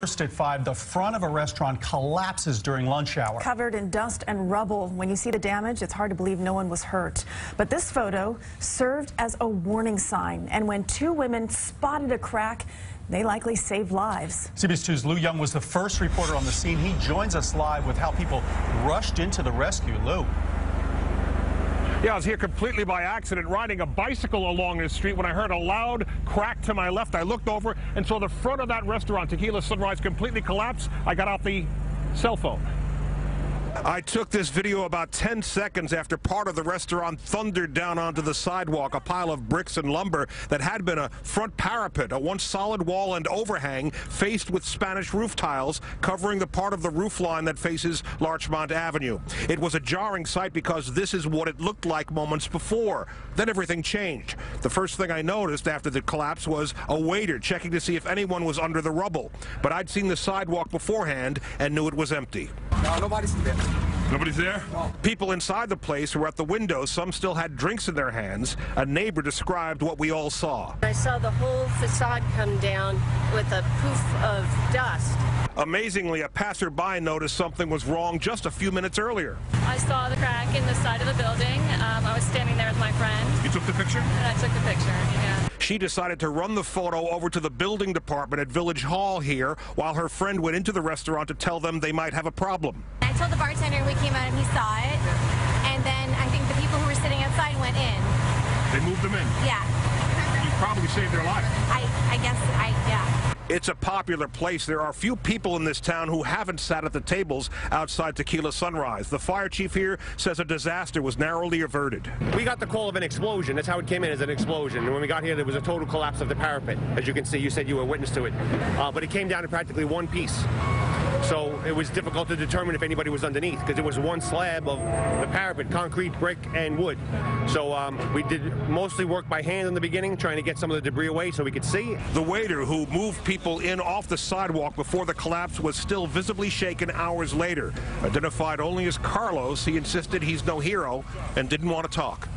First at 5, the front of a restaurant collapses during lunch hour. Covered in dust and rubble. When you see the damage, it's hard to believe no one was hurt. But this photo served as a warning sign. And when two women spotted a crack, they likely saved lives. CBS 2's Lou Young was the first reporter on the scene. He joins us live with how people rushed into the rescue. Lou. Yeah, I was here completely by accident, riding a bicycle along this street when I heard a loud crack to my left. I looked over and saw the front of that restaurant, Tequila Sunrise, completely collapse. I got out the cell phone. I took this video about 10 seconds after part of the restaurant thundered down onto the sidewalk, a pile of bricks and lumber that had been a front parapet, a once solid wall and overhang faced with Spanish roof tiles covering the part of the roof line that faces Larchmont Avenue. It was a jarring sight because this is what it looked like moments before. Then everything changed. The first thing I noticed after the collapse was a waiter checking to see if anyone was under the rubble. But I'd seen the sidewalk beforehand and knew it was empty. No, nobody's there. Nobody's there? No. People inside the place were at the windows. Some still had drinks in their hands. A neighbor described what we all saw. I saw the whole facade come down with a poof of dust. Amazingly, a passerby noticed something was wrong just a few minutes earlier. I saw the crack in the side of the building. I was standing there with my friend. You took the picture? And I took the picture, yeah. She decided to run the photo over to the building department at Village Hall here while her friend went into the restaurant to tell them they might have a problem. I told the bartender we came out and he saw it, and then I think the people who were sitting outside went in. They moved them in? Yeah. You probably saved their life. I guess, yeah. It's a popular place. There are few people in this town who haven't sat at the tables outside Tequila Sunrise. The fire chief here says a disaster was narrowly averted. We got the call of an explosion. That's how it came in, as an explosion. And when we got here, there was a total collapse of the parapet. As you can see, you said you were a witness to it. But it came down to practically one piece. So it was difficult to determine if anybody was underneath because it was one slab of the parapet, concrete, brick, and wood. So we did mostly work by hand in the beginning, trying to get some of the debris away so we could see. The waiter who moved people in off the sidewalk before the collapse was still visibly shaken hours later. Identified only as Carlos, he insisted he's no hero and didn't want to talk.